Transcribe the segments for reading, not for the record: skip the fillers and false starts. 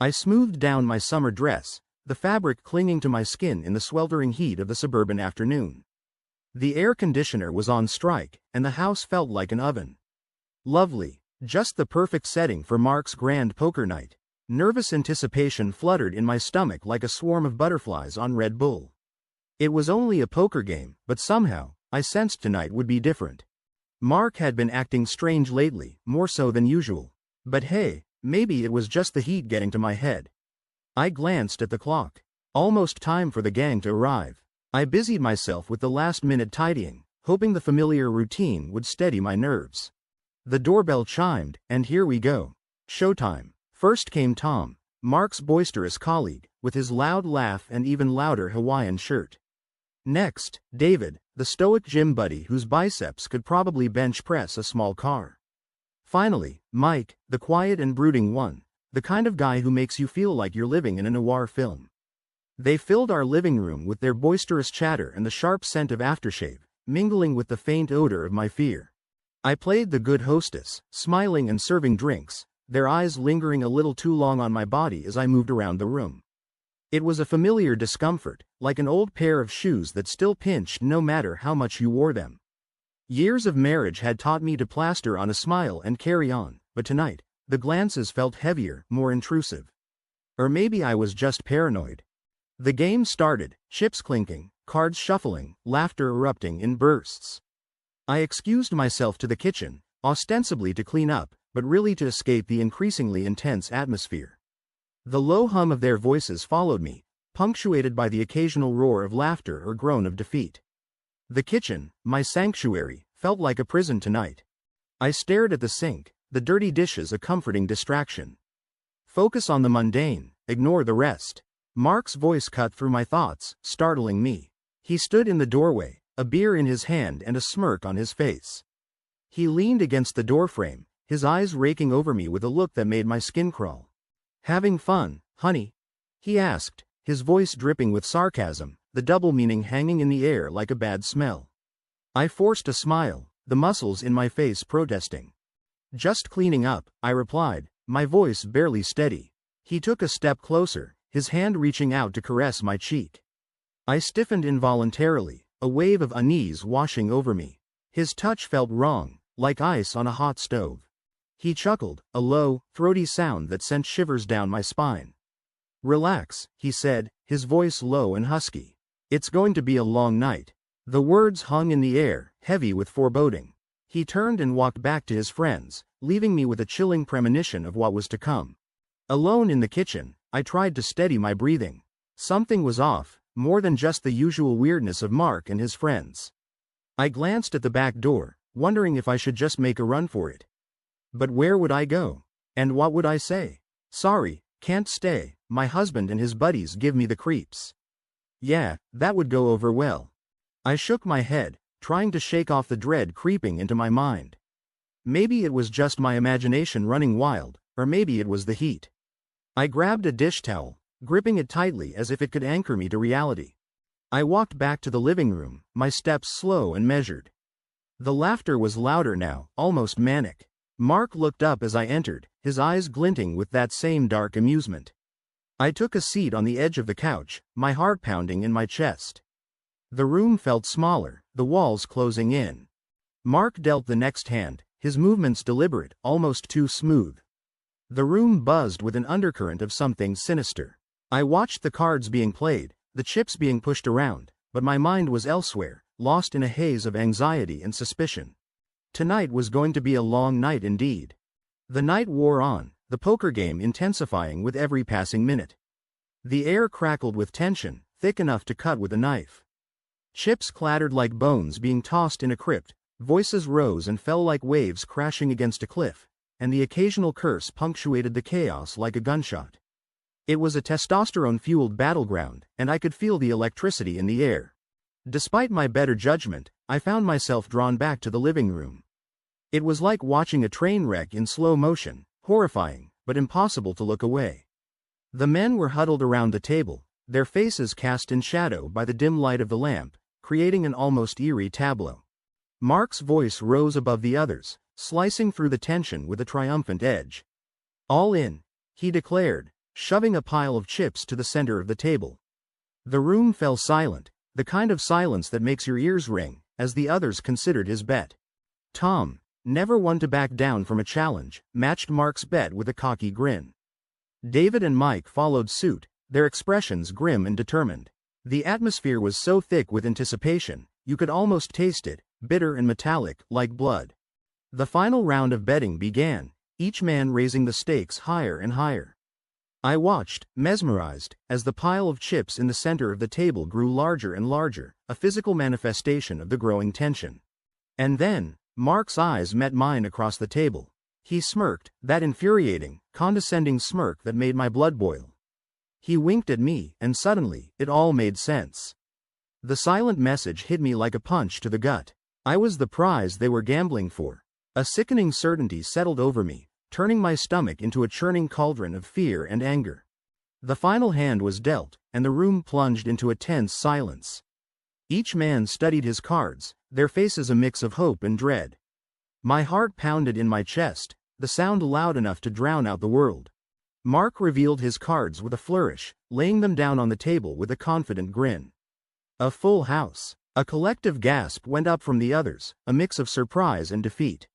I smoothed down my summer dress, the fabric clinging to my skin in the sweltering heat of the suburban afternoon. The air conditioner was on strike, and the house felt like an oven. Lovely, just the perfect setting for Mark's grand poker night. Nervous anticipation fluttered in my stomach like a swarm of butterflies on Red Bull. It was only a poker game, but somehow, I sensed tonight would be different. Mark had been acting strange lately, more so than usual. But hey, maybe it was just the heat getting to my head. I glanced at the clock. Almost time for the gang to arrive. I busied myself with the last-minute tidying, hoping the familiar routine would steady my nerves. The doorbell chimed, and here we go. Showtime. First came Tom, Mark's boisterous colleague, with his loud laugh and even louder Hawaiian shirt. Next, David, the stoic gym buddy whose biceps could probably bench press a small car. Finally, Mike, the quiet and brooding one, the kind of guy who makes you feel like you're living in a noir film. They filled our living room with their boisterous chatter and the sharp scent of aftershave, mingling with the faint odor of my fear. I played the good hostess, smiling and serving drinks, their eyes lingering a little too long on my body as I moved around the room. It was a familiar discomfort, like an old pair of shoes that still pinched no matter how much you wore them. Years of marriage had taught me to plaster on a smile and carry on, but tonight, the glances felt heavier, more intrusive. Or maybe I was just paranoid. The game started, chips clinking, cards shuffling, laughter erupting in bursts. I excused myself to the kitchen, ostensibly to clean up, but really to escape the increasingly intense atmosphere. The low hum of their voices followed me, punctuated by the occasional roar of laughter or groan of defeat. The kitchen, my sanctuary, felt like a prison tonight. I stared at the sink, the dirty dishes a comforting distraction. Focus on the mundane, ignore the rest. Mark's voice cut through my thoughts, startling me. He stood in the doorway, a beer in his hand and a smirk on his face. He leaned against the doorframe, his eyes raking over me with a look that made my skin crawl. "Having fun, honey?" he asked, his voice dripping with sarcasm, the double meaning hanging in the air like a bad smell. I forced a smile, the muscles in my face protesting. "Just cleaning up," I replied, my voice barely steady. He took a step closer, his hand reaching out to caress my cheek. I stiffened involuntarily, a wave of unease washing over me. His touch felt wrong, like ice on a hot stove. He chuckled, a low, throaty sound that sent shivers down my spine. "Relax," he said, his voice low and husky. "It's going to be a long night." The words hung in the air, heavy with foreboding. He turned and walked back to his friends, leaving me with a chilling premonition of what was to come. Alone in the kitchen, I tried to steady my breathing. Something was off, more than just the usual weirdness of Mark and his friends. I glanced at the back door, wondering if I should just make a run for it. But where would I go? And what would I say? "Sorry, can't stay, my husband and his buddies give me the creeps." Yeah, that would go over well. I shook my head, trying to shake off the dread creeping into my mind. Maybe it was just my imagination running wild, or maybe it was the heat. I grabbed a dish towel, gripping it tightly as if it could anchor me to reality. I walked back to the living room, my steps slow and measured. The laughter was louder now, almost manic. Mark looked up as I entered, his eyes glinting with that same dark amusement. I took a seat on the edge of the couch, my heart pounding in my chest. The room felt smaller, the walls closing in. Mark dealt the next hand, his movements deliberate, almost too smooth. The room buzzed with an undercurrent of something sinister. I watched the cards being played, the chips being pushed around, but my mind was elsewhere, lost in a haze of anxiety and suspicion. Tonight was going to be a long night indeed. The night wore on, the poker game intensifying with every passing minute. The air crackled with tension, thick enough to cut with a knife. Chips clattered like bones being tossed in a crypt, voices rose and fell like waves crashing against a cliff, and the occasional curse punctuated the chaos like a gunshot. It was a testosterone-fueled battleground, and I could feel the electricity in the air. Despite my better judgment, I found myself drawn back to the living room. It was like watching a train wreck in slow motion, horrifying, but impossible to look away. The men were huddled around the table, their faces cast in shadow by the dim light of the lamp, creating an almost eerie tableau. Mark's voice rose above the others, slicing through the tension with a triumphant edge. "All in," he declared, shoving a pile of chips to the center of the table. The room fell silent, the kind of silence that makes your ears ring, as the others considered his bet. Tom, never one to back down from a challenge, matched Mark's bet with a cocky grin. David and Mike followed suit, their expressions grim and determined. The atmosphere was so thick with anticipation, you could almost taste it, bitter and metallic, like blood. The final round of betting began, each man raising the stakes higher and higher. I watched, mesmerized, as the pile of chips in the center of the table grew larger and larger, a physical manifestation of the growing tension. And then, Mark's eyes met mine across the table. He smirked, that infuriating, condescending smirk that made my blood boil. He winked at me, and suddenly, it all made sense. The silent message hit me like a punch to the gut. I was the prize they were gambling for. A sickening certainty settled over me, turning my stomach into a churning cauldron of fear and anger. The final hand was dealt, and the room plunged into a tense silence. Each man studied his cards, their faces a mix of hope and dread. My heart pounded in my chest, the sound loud enough to drown out the world. Mark revealed his cards with a flourish, laying them down on the table with a confident grin. A full house. A collective gasp went up from the others, a mix of surprise and defeat.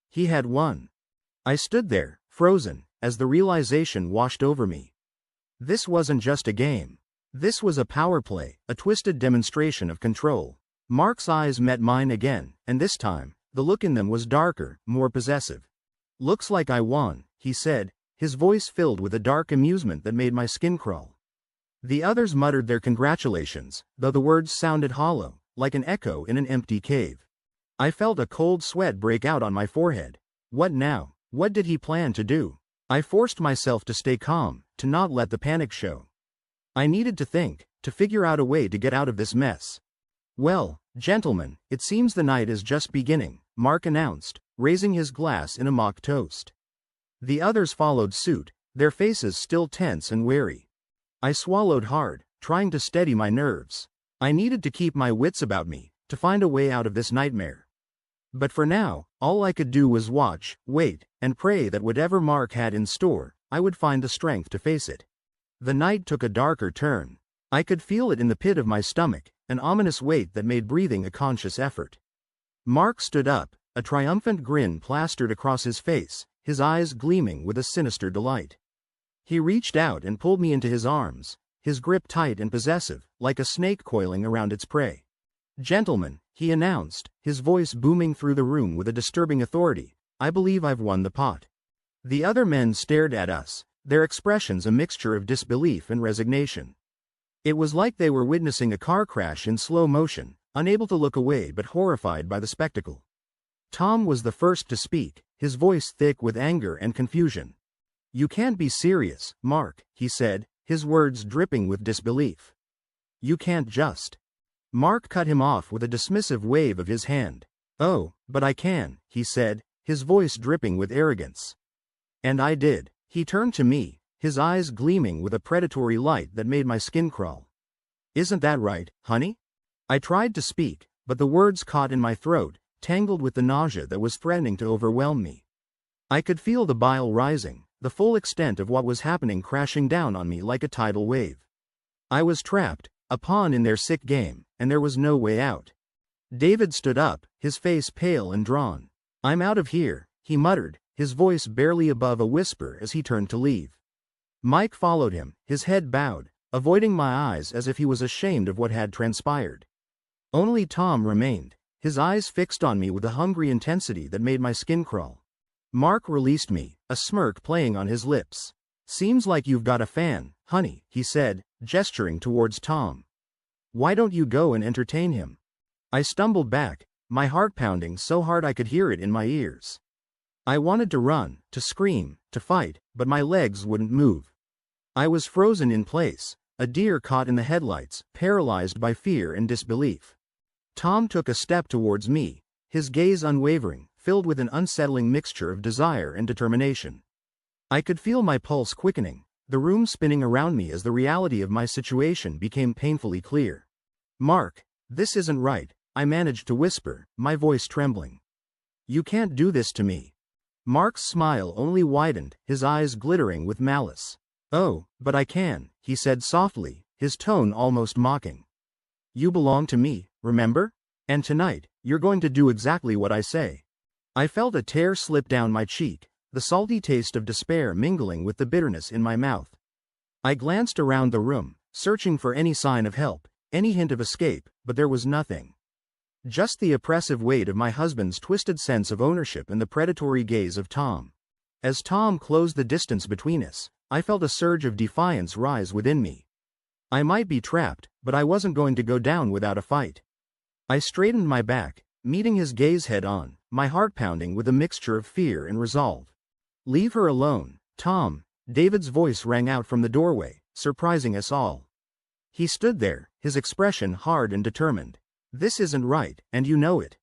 He had won. I stood there, frozen, as the realization washed over me. This wasn't just a game. This was a power play, a twisted demonstration of control. Mark's eyes met mine again, and this time, the look in them was darker, more possessive. "Looks like I won," he said, his voice filled with a dark amusement that made my skin crawl. The others muttered their congratulations, though the words sounded hollow, like an echo in an empty cave. I felt a cold sweat break out on my forehead. What now? What did he plan to do? I forced myself to stay calm, to not let the panic show. I needed to think, to figure out a way to get out of this mess. "Well, gentlemen, it seems the night is just beginning," Mark announced, raising his glass in a mock toast. The others followed suit, their faces still tense and wary. I swallowed hard, trying to steady my nerves. I needed to keep my wits about me, to find a way out of this nightmare. But for now, all I could do was watch, wait, and pray that whatever Mark had in store, I would find the strength to face it. The night took a darker turn. I could feel it in the pit of my stomach, an ominous weight that made breathing a conscious effort. Mark stood up, a triumphant grin plastered across his face, his eyes gleaming with a sinister delight. He reached out and pulled me into his arms, his grip tight and possessive, like a snake coiling around its prey. "Gentlemen," he announced, his voice booming through the room with a disturbing authority, "I believe I've won the pot." The other men stared at us, their expressions a mixture of disbelief and resignation. It was like they were witnessing a car crash in slow motion, unable to look away but horrified by the spectacle. Tom was the first to speak, his voice thick with anger and confusion. "You can't be serious, Mark," he said, his words dripping with disbelief. "You can't just." Mark cut him off with a dismissive wave of his hand. "Oh, but I can," he said, his voice dripping with arrogance. And I did. He turned to me, his eyes gleaming with a predatory light that made my skin crawl. "Isn't that right, honey?" I tried to speak, but the words caught in my throat, tangled with the nausea that was threatening to overwhelm me. I could feel the bile rising, the full extent of what was happening crashing down on me like a tidal wave. I was trapped, a pawn in their sick game, and there was no way out. David stood up, his face pale and drawn. "I'm out of here," he muttered, his voice barely above a whisper as he turned to leave. Mike followed him, his head bowed, avoiding my eyes as if he was ashamed of what had transpired. Only Tom remained, his eyes fixed on me with a hungry intensity that made my skin crawl. Mark released me, a smirk playing on his lips. "Seems like you've got a fan, honey," he said, gesturing towards Tom. "Why don't you go and entertain him?" I stumbled back, my heart pounding so hard I could hear it in my ears. I wanted to run, to scream, to fight, but my legs wouldn't move. I was frozen in place, a deer caught in the headlights, paralyzed by fear and disbelief. Tom took a step towards me, his gaze unwavering, filled with an unsettling mixture of desire and determination. I could feel my pulse quickening, the room spinning around me as the reality of my situation became painfully clear. "Mark, this isn't right," I managed to whisper, my voice trembling. "You can't do this to me." Mark's smile only widened, his eyes glittering with malice. "Oh, but I can," he said softly, his tone almost mocking. "You belong to me, remember? And tonight, you're going to do exactly what I say." I felt a tear slip down my cheek, the salty taste of despair mingling with the bitterness in my mouth. I glanced around the room, searching for any sign of help, any hint of escape, but there was nothing. Just the oppressive weight of my husband's twisted sense of ownership and the predatory gaze of Tom. As Tom closed the distance between us, I felt a surge of defiance rise within me. I might be trapped, but I wasn't going to go down without a fight. I straightened my back, meeting his gaze head-on, my heart pounding with a mixture of fear and resolve. "Leave her alone, Tom," David's voice rang out from the doorway, surprising us all. He stood there, his expression hard and determined. "This isn't right, and you know it."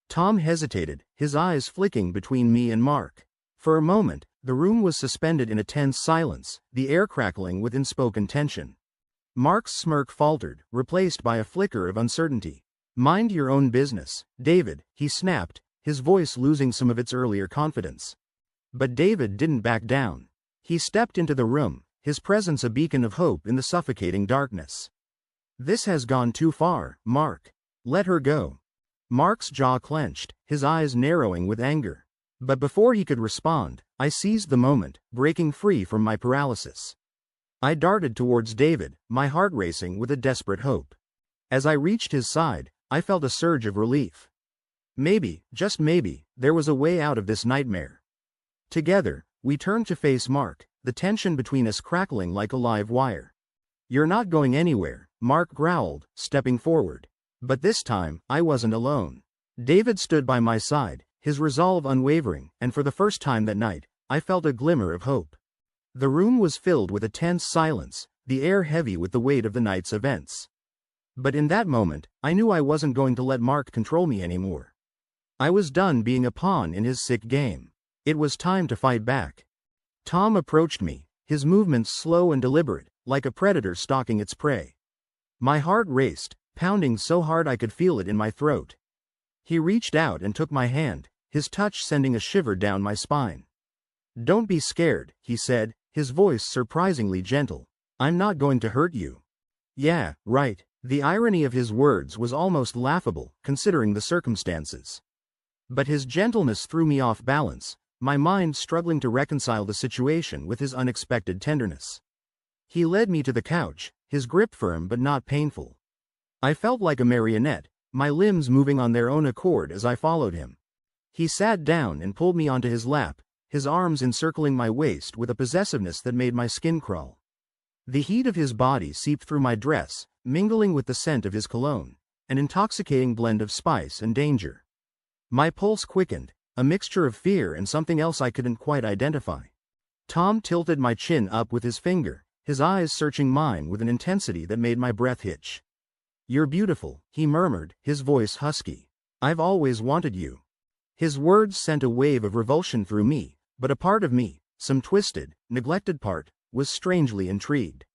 Tom hesitated, his eyes flicking between me and Mark. For a moment, the room was suspended in a tense silence, the air crackling with unspoken tension. Mark's smirk faltered, replaced by a flicker of uncertainty. "Mind your own business, David," he snapped, his voice losing some of its earlier confidence. But David didn't back down. He stepped into the room, his presence a beacon of hope in the suffocating darkness. "This has gone too far, Mark. Let her go." Mark's jaw clenched, his eyes narrowing with anger. But before he could respond, I seized the moment, breaking free from my paralysis. I darted towards David, my heart racing with a desperate hope. As I reached his side, I felt a surge of relief. Maybe, just maybe, there was a way out of this nightmare. Together, we turned to face Mark, the tension between us crackling like a live wire. "You're not going anywhere," Mark growled, stepping forward. But this time, I wasn't alone. David stood by my side, his resolve unwavering, and for the first time that night, I felt a glimmer of hope. The room was filled with a tense silence, the air heavy with the weight of the night's events. But in that moment, I knew I wasn't going to let Mark control me anymore. I was done being a pawn in his sick game. It was time to fight back. Tom approached me, his movements slow and deliberate, like a predator stalking its prey. My heart raced, pounding so hard I could feel it in my throat. He reached out and took my hand, his touch sending a shiver down my spine. "Don't be scared," he said, his voice surprisingly gentle. "I'm not going to hurt you." Yeah, right. The irony of his words was almost laughable, considering the circumstances. But his gentleness threw me off balance, my mind struggling to reconcile the situation with his unexpected tenderness. He led me to the couch, his grip firm but not painful. I felt like a marionette, my limbs moving on their own accord as I followed him. He sat down and pulled me onto his lap, his arms encircling my waist with a possessiveness that made my skin crawl. The heat of his body seeped through my dress, mingling with the scent of his cologne, an intoxicating blend of spice and danger. My pulse quickened, a mixture of fear and something else I couldn't quite identify. Tom tilted my chin up with his finger, his eyes searching mine with an intensity that made my breath hitch. "You're beautiful," he murmured, his voice husky. "I've always wanted you." His words sent a wave of revulsion through me, but a part of me, some twisted, neglected part, was strangely intrigued.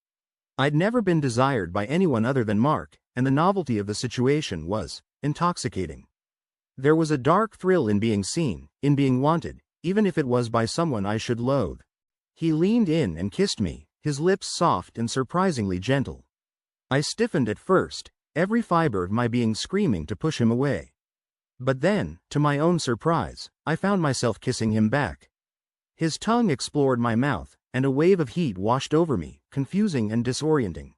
I'd never been desired by anyone other than Mark, and the novelty of the situation was intoxicating. There was a dark thrill in being seen, in being wanted, even if it was by someone I should loathe. He leaned in and kissed me, his lips soft and surprisingly gentle. I stiffened at first, every fiber of my being screaming to push him away. But then, to my own surprise, I found myself kissing him back. His tongue explored my mouth, and a wave of heat washed over me, confusing and disorienting.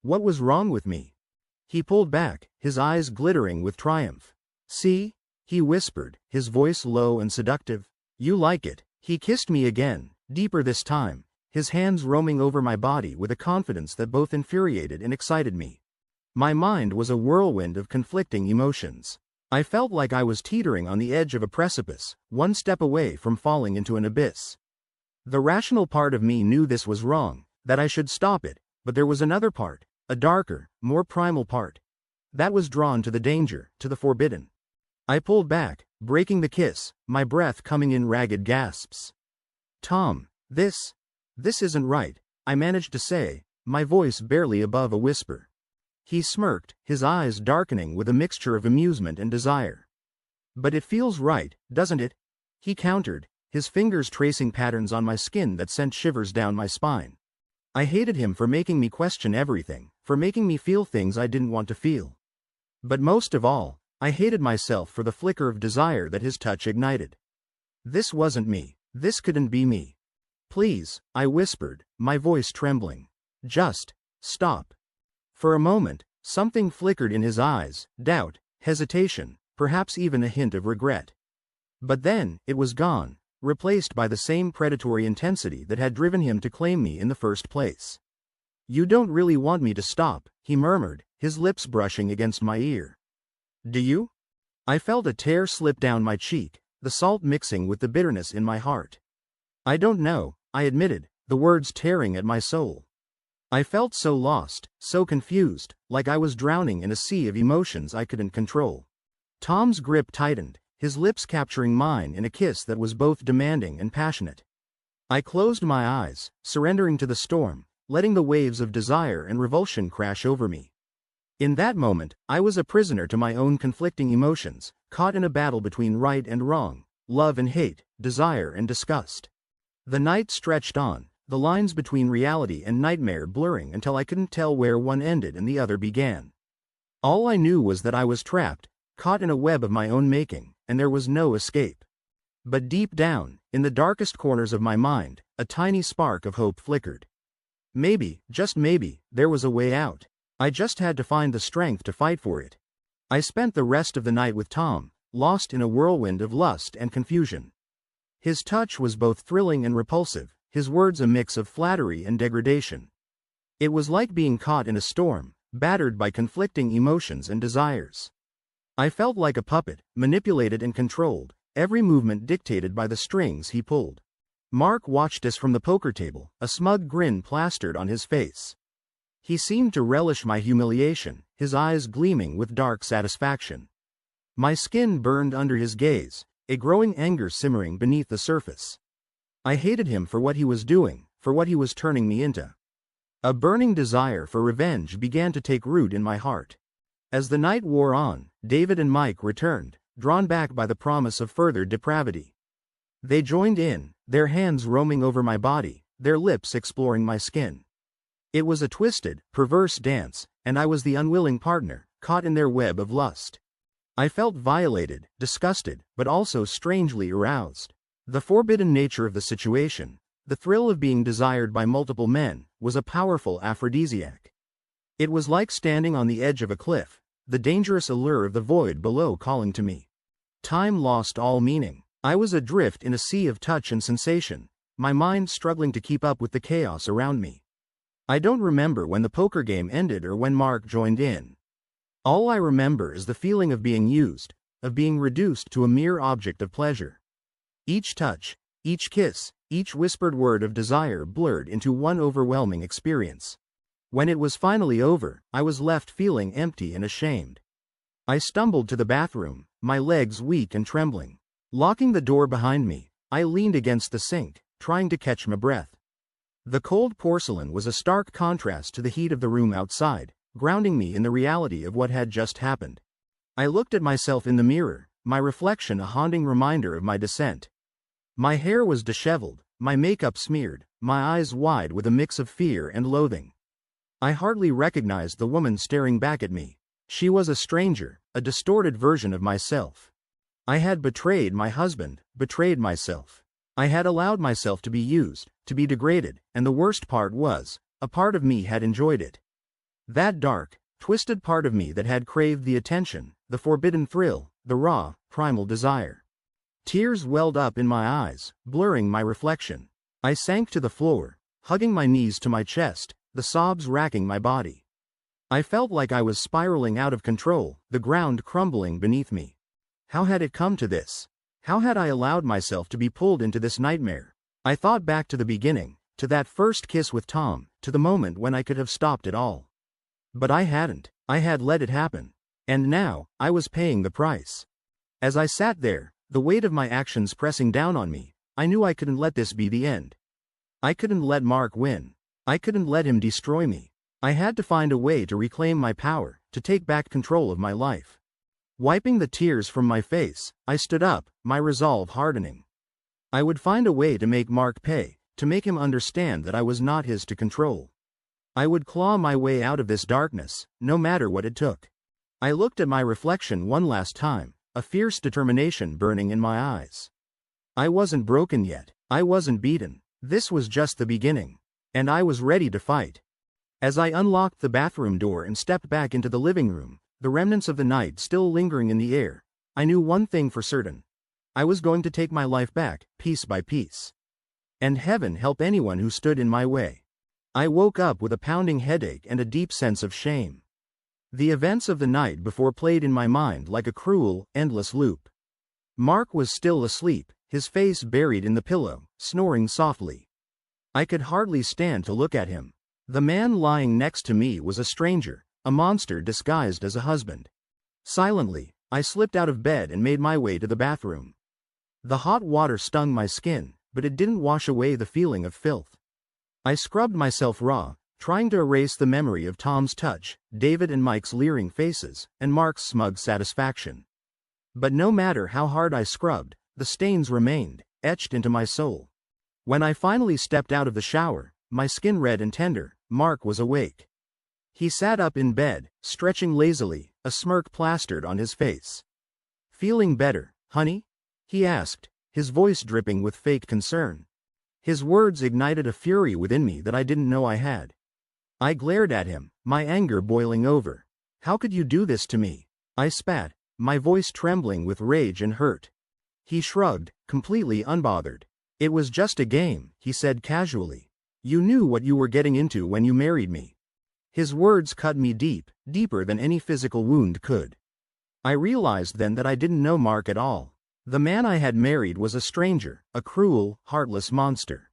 What was wrong with me? He pulled back, his eyes glittering with triumph. "See?" he whispered, his voice low and seductive. "You like it." He kissed me again, deeper this time, his hands roaming over my body with a confidence that both infuriated and excited me. My mind was a whirlwind of conflicting emotions. I felt like I was teetering on the edge of a precipice, one step away from falling into an abyss. The rational part of me knew this was wrong, that I should stop it, but there was another part, a darker, more primal part, that was drawn to the danger, to the forbidden. I pulled back, breaking the kiss, my breath coming in ragged gasps. "Tom, this isn't right," I managed to say, my voice barely above a whisper. He smirked, his eyes darkening with a mixture of amusement and desire. "But it feels right, doesn't it?" he countered, his fingers tracing patterns on my skin that sent shivers down my spine. I hated him for making me question everything, for making me feel things I didn't want to feel. But most of all, I hated myself for the flicker of desire that his touch ignited. This wasn't me. This couldn't be me. Please, I whispered, my voice trembling. Just stop. For a moment, something flickered in his eyes, doubt, hesitation, perhaps even a hint of regret. But then, it was gone, replaced by the same predatory intensity that had driven him to claim me in the first place. You don't really want me to stop, he murmured, his lips brushing against my ear. Do you? I felt a tear slip down my cheek, the salt mixing with the bitterness in my heart. I don't know, I admitted, the words tearing at my soul. I felt so lost, so confused, like I was drowning in a sea of emotions I couldn't control. Tom's grip tightened, his lips capturing mine in a kiss that was both demanding and passionate. I closed my eyes, surrendering to the storm, letting the waves of desire and revulsion crash over me. In that moment, I was a prisoner to my own conflicting emotions, caught in a battle between right and wrong, love and hate, desire and disgust. The night stretched on, the lines between reality and nightmare blurring until I couldn't tell where one ended and the other began. All I knew was that I was trapped, caught in a web of my own making, and there was no escape. But deep down, in the darkest corners of my mind, a tiny spark of hope flickered. Maybe, just maybe, there was a way out. I just had to find the strength to fight for it. I spent the rest of the night with Tom, lost in a whirlwind of lust and confusion. His touch was both thrilling and repulsive, his words a mix of flattery and degradation. It was like being caught in a storm, battered by conflicting emotions and desires. I felt like a puppet, manipulated and controlled, every movement dictated by the strings he pulled. Mark watched us from the poker table, a smug grin plastered on his face. He seemed to relish my humiliation, his eyes gleaming with dark satisfaction. My skin burned under his gaze, a growing anger simmering beneath the surface. I hated him for what he was doing, for what he was turning me into. A burning desire for revenge began to take root in my heart. As the night wore on, David and Mike returned, drawn back by the promise of further depravity. They joined in, their hands roaming over my body, their lips exploring my skin. It was a twisted, perverse dance, and I was the unwilling partner, caught in their web of lust. I felt violated, disgusted, but also strangely aroused. The forbidden nature of the situation, the thrill of being desired by multiple men, was a powerful aphrodisiac. It was like standing on the edge of a cliff, the dangerous allure of the void below calling to me. Time lost all meaning. I was adrift in a sea of touch and sensation, my mind struggling to keep up with the chaos around me. I don't remember when the poker game ended or when Mark joined in. All I remember is the feeling of being used, of being reduced to a mere object of pleasure. Each touch, each kiss, each whispered word of desire blurred into one overwhelming experience. When it was finally over, I was left feeling empty and ashamed. I stumbled to the bathroom, my legs weak and trembling. Locking the door behind me, I leaned against the sink, trying to catch my breath. The cold porcelain was a stark contrast to the heat of the room outside, grounding me in the reality of what had just happened. I looked at myself in the mirror, my reflection a haunting reminder of my descent. My hair was disheveled, my makeup smeared, my eyes wide with a mix of fear and loathing. I hardly recognized the woman staring back at me. She was a stranger, a distorted version of myself. I had betrayed my husband, betrayed myself. I had allowed myself to be used, to be degraded, and the worst part was, a part of me had enjoyed it. That dark, twisted part of me that had craved the attention, the forbidden thrill, the raw, primal desire. Tears welled up in my eyes, blurring my reflection. I sank to the floor, hugging my knees to my chest, the sobs racking my body. I felt like I was spiraling out of control, the ground crumbling beneath me. How had it come to this? How had I allowed myself to be pulled into this nightmare? I thought back to the beginning, to that first kiss with Tom, to the moment when I could have stopped it all. But I hadn't. I had let it happen. And now, I was paying the price. As I sat there, the weight of my actions pressing down on me, I knew I couldn't let this be the end. I couldn't let Mark win. I couldn't let him destroy me. I had to find a way to reclaim my power, to take back control of my life. Wiping the tears from my face, I stood up, my resolve hardening. I would find a way to make Mark pay, to make him understand that I was not his to control. I would claw my way out of this darkness, no matter what it took. I looked at my reflection one last time, a fierce determination burning in my eyes. I wasn't broken yet. I wasn't beaten. This was just the beginning. And I was ready to fight. As I unlocked the bathroom door and stepped back into the living room, the remnants of the night still lingering in the air, I knew one thing for certain. I was going to take my life back, piece by piece. And heaven help anyone who stood in my way. I woke up with a pounding headache and a deep sense of shame. The events of the night before played in my mind like a cruel, endless loop. Mark was still asleep, his face buried in the pillow, snoring softly. I could hardly stand to look at him. The man lying next to me was a stranger, a monster disguised as a husband. Silently, I slipped out of bed and made my way to the bathroom. The hot water stung my skin, but it didn't wash away the feeling of filth. I scrubbed myself raw, trying to erase the memory of Tom's touch, David and Mike's leering faces, and Mark's smug satisfaction. But no matter how hard I scrubbed, the stains remained, etched into my soul. When I finally stepped out of the shower, my skin red and tender, Mark was awake. He sat up in bed, stretching lazily, a smirk plastered on his face. "Feeling better, honey?" he asked, his voice dripping with fake concern. His words ignited a fury within me that I didn't know I had. I glared at him, my anger boiling over. "How could you do this to me?" I spat, my voice trembling with rage and hurt. He shrugged, completely unbothered. "It was just a game," he said casually. "You knew what you were getting into when you married me." His words cut me deep, deeper than any physical wound could. I realized then that I didn't know Mark at all. The man I had married was a stranger, a cruel, heartless monster.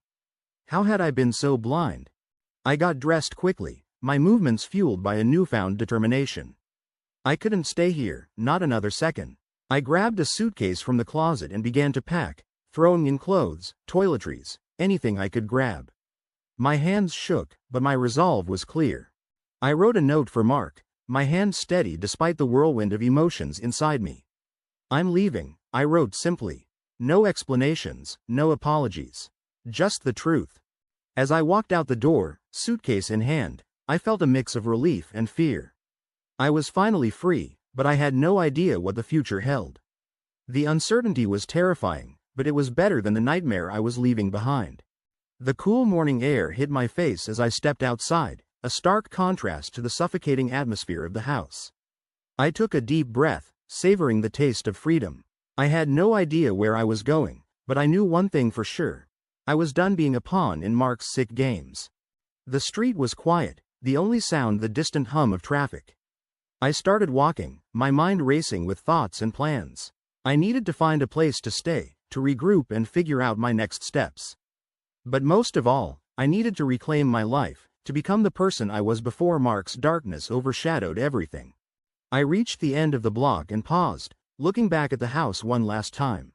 How had I been so blind? I got dressed quickly, my movements fueled by a newfound determination. I couldn't stay here, not another second. I grabbed a suitcase from the closet and began to pack, throwing in clothes, toiletries, anything I could grab. My hands shook, but my resolve was clear. I wrote a note for Mark, my hand steady despite the whirlwind of emotions inside me. "I'm leaving," I wrote simply. No explanations, no apologies. Just the truth. As I walked out the door, suitcase in hand, I felt a mix of relief and fear. I was finally free, but I had no idea what the future held. The uncertainty was terrifying, but it was better than the nightmare I was leaving behind. The cool morning air hit my face as I stepped outside, a stark contrast to the suffocating atmosphere of the house. I took a deep breath, savoring the taste of freedom. I had no idea where I was going, but I knew one thing for sure. I was done being a pawn in Mark's sick games. The street was quiet, the only sound the distant hum of traffic. I started walking, my mind racing with thoughts and plans. I needed to find a place to stay, to regroup and figure out my next steps. But most of all, I needed to reclaim my life, to become the person I was before Mark's darkness overshadowed everything. I reached the end of the block and paused, looking back at the house one last time.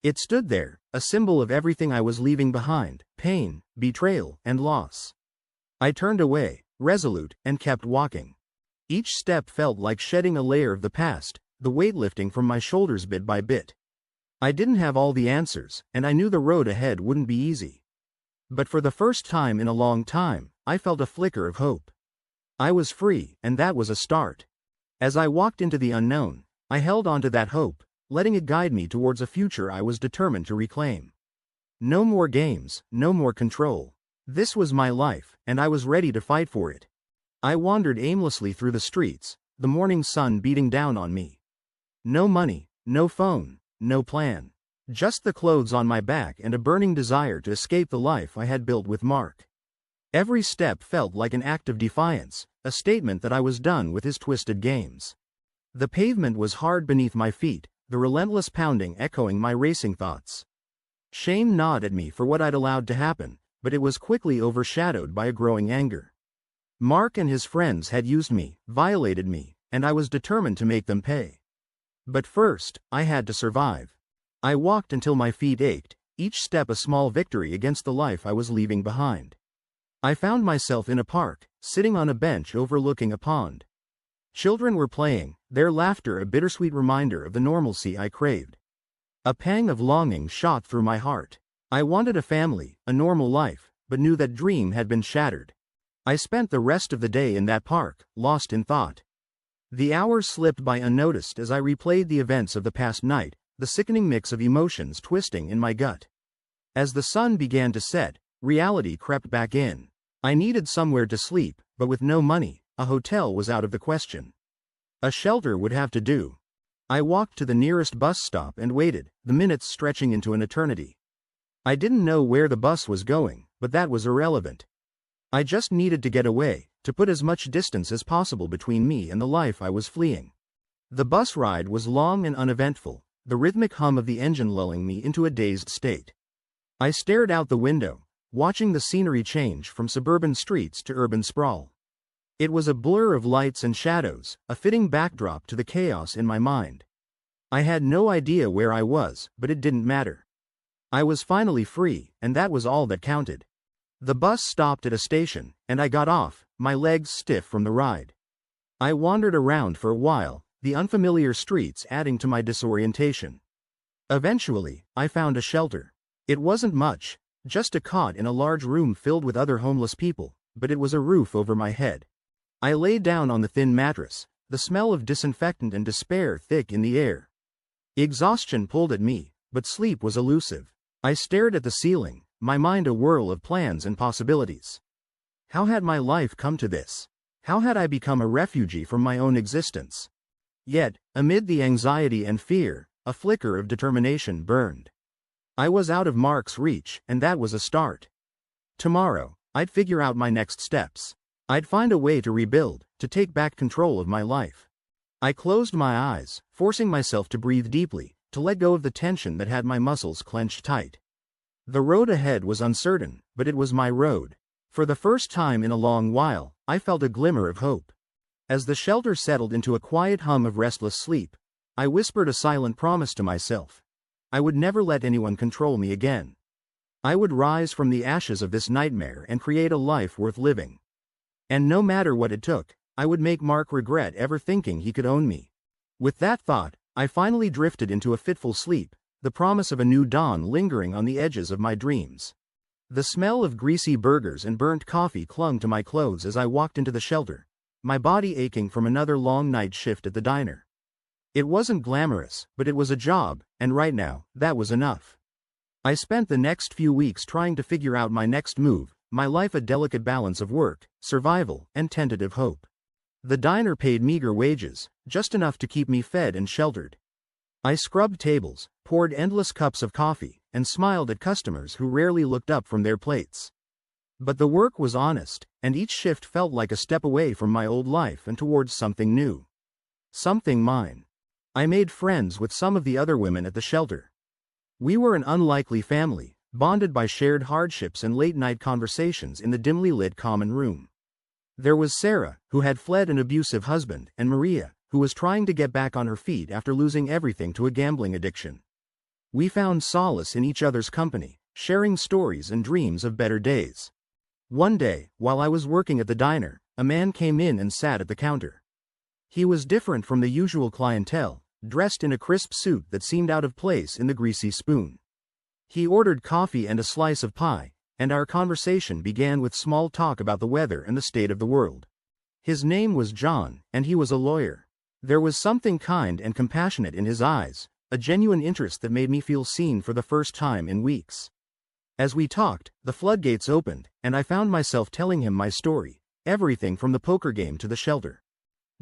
It stood there, a symbol of everything I was leaving behind: pain, betrayal, and loss. I turned away, resolute, and kept walking. Each step felt like shedding a layer of the past, the weight lifting from my shoulders bit by bit. I didn't have all the answers, and I knew the road ahead wouldn't be easy. But for the first time in a long time, I felt a flicker of hope. I was free, and that was a start. As I walked into the unknown, I held on to that hope, letting it guide me towards a future I was determined to reclaim. No more games, no more control. This was my life, and I was ready to fight for it. I wandered aimlessly through the streets, the morning sun beating down on me. No money, no phone, no plan. Just the clothes on my back and a burning desire to escape the life I had built with Mark. Every step felt like an act of defiance, a statement that I was done with his twisted games. The pavement was hard beneath my feet, the relentless pounding echoing my racing thoughts. Shame gnawed at me for what I'd allowed to happen, but it was quickly overshadowed by a growing anger. Mark and his friends had used me, violated me, and I was determined to make them pay. But first, I had to survive. I walked until my feet ached, each step a small victory against the life I was leaving behind. I found myself in a park, sitting on a bench overlooking a pond. Children were playing, their laughter a bittersweet reminder of the normalcy I craved. A pang of longing shot through my heart. I wanted a family, a normal life, but knew that dream had been shattered. I spent the rest of the day in that park, lost in thought. The hours slipped by unnoticed as I replayed the events of the past night, the sickening mix of emotions twisting in my gut. As the sun began to set, reality crept back in. I needed somewhere to sleep, but with no money, a hotel was out of the question. A shelter would have to do. I walked to the nearest bus stop and waited, the minutes stretching into an eternity. I didn't know where the bus was going, but that was irrelevant. I just needed to get away, to put as much distance as possible between me and the life I was fleeing. The bus ride was long and uneventful, the rhythmic hum of the engine lulling me into a dazed state. I stared out the window, watching the scenery change from suburban streets to urban sprawl. It was a blur of lights and shadows, a fitting backdrop to the chaos in my mind. I had no idea where I was, but it didn't matter. I was finally free, and that was all that counted. The bus stopped at a station, and I got off, my legs stiff from the ride. I wandered around for a while, the unfamiliar streets adding to my disorientation. Eventually, I found a shelter. It wasn't much, just a cot in a large room filled with other homeless people, but it was a roof over my head. I lay down on the thin mattress, the smell of disinfectant and despair thick in the air. Exhaustion pulled at me, but sleep was elusive. I stared at the ceiling, my mind a whirl of plans and possibilities. How had my life come to this? How had I become a refugee from my own existence? Yet, amid the anxiety and fear, a flicker of determination burned. I was out of Mark's reach, and that was a start. Tomorrow, I'd figure out my next steps. I'd find a way to rebuild, to take back control of my life. I closed my eyes, forcing myself to breathe deeply, to let go of the tension that had my muscles clenched tight. The road ahead was uncertain, but it was my road. For the first time in a long while, I felt a glimmer of hope. As the shelter settled into a quiet hum of restless sleep, I whispered a silent promise to myself. I would never let anyone control me again. I would rise from the ashes of this nightmare and create a life worth living. And no matter what it took, I would make Mark regret ever thinking he could own me. With that thought, I finally drifted into a fitful sleep, the promise of a new dawn lingering on the edges of my dreams. The smell of greasy burgers and burnt coffee clung to my clothes as I walked into the shelter, my body aching from another long night shift at the diner. It wasn't glamorous, but it was a job, and right now, that was enough. I spent the next few weeks trying to figure out my next move, my life a delicate balance of work, survival, and tentative hope. The diner paid meager wages, just enough to keep me fed and sheltered. I scrubbed tables, poured endless cups of coffee, and smiled at customers who rarely looked up from their plates. But the work was honest, and each shift felt like a step away from my old life and towards something new. Something mine. I made friends with some of the other women at the shelter. We were an unlikely family, bonded by shared hardships and late-night conversations in the dimly lit common room. There was Sarah, who had fled an abusive husband, and Maria, who was trying to get back on her feet after losing everything to a gambling addiction. We found solace in each other's company, sharing stories and dreams of better days. One day, while I was working at the diner, a man came in and sat at the counter. He was different from the usual clientele, dressed in a crisp suit that seemed out of place in the greasy spoon. He ordered coffee and a slice of pie, and our conversation began with small talk about the weather and the state of the world. His name was John, and he was a lawyer. There was something kind and compassionate in his eyes, a genuine interest that made me feel seen for the first time in weeks. As we talked, the floodgates opened, and I found myself telling him my story, everything from the poker game to the shelter.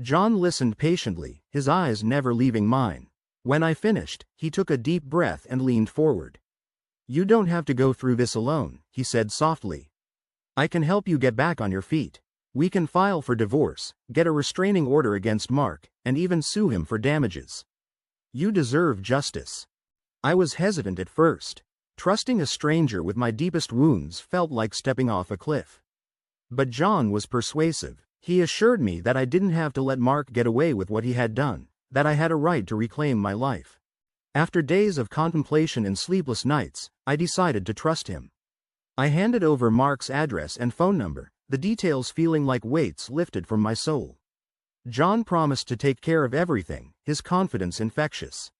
John listened patiently, his eyes never leaving mine. When I finished, he took a deep breath and leaned forward. "You don't have to go through this alone," he said softly. "I can help you get back on your feet. We can file for divorce, get a restraining order against Mark, and even sue him for damages. You deserve justice." I was hesitant at first. Trusting a stranger with my deepest wounds felt like stepping off a cliff. But John was persuasive. He assured me that I didn't have to let Mark get away with what he had done, that I had a right to reclaim my life. After days of contemplation and sleepless nights, I decided to trust him. I handed over Mark's address and phone number, the details feeling like weights lifted from my soul. John promised to take care of everything, his confidence infectious.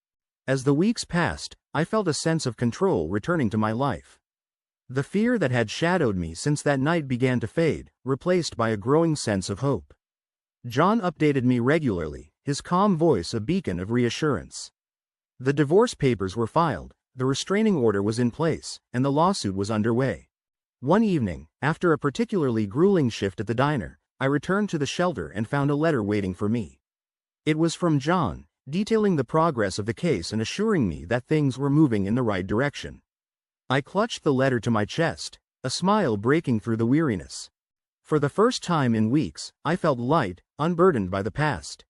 As the weeks passed, I felt a sense of control returning to my life. The fear that had shadowed me since that night began to fade, replaced by a growing sense of hope. John updated me regularly, his calm voice a beacon of reassurance. The divorce papers were filed, the restraining order was in place, and the lawsuit was underway. One evening, after a particularly grueling shift at the diner, I returned to the shelter and found a letter waiting for me. It was from John, detailing the progress of the case and assuring me that things were moving in the right direction. I clutched the letter to my chest, a smile breaking through the weariness. For the first time in weeks, I felt light, unburdened by the past.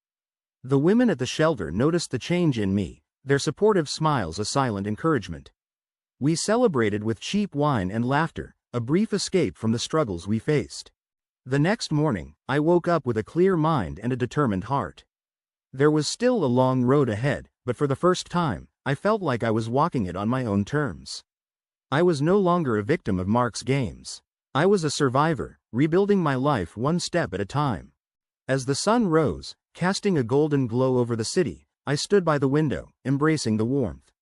The women at the shelter noticed the change in me, their supportive smiles a silent encouragement. We celebrated with cheap wine and laughter, a brief escape from the struggles we faced. The next morning, I woke up with a clear mind and a determined heart. There was still a long road ahead, but for the first time, I felt like I was walking it on my own terms. I was no longer a victim of Mark's games. I was a survivor, rebuilding my life one step at a time. As the sun rose, casting a golden glow over the city, I stood by the window, embracing the warmth.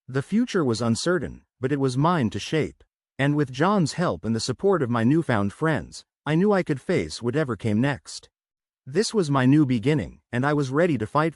The future was uncertain, but it was mine to shape. And with John's help and the support of my newfound friends, I knew I could face whatever came next. This was my new beginning, and I was ready to fight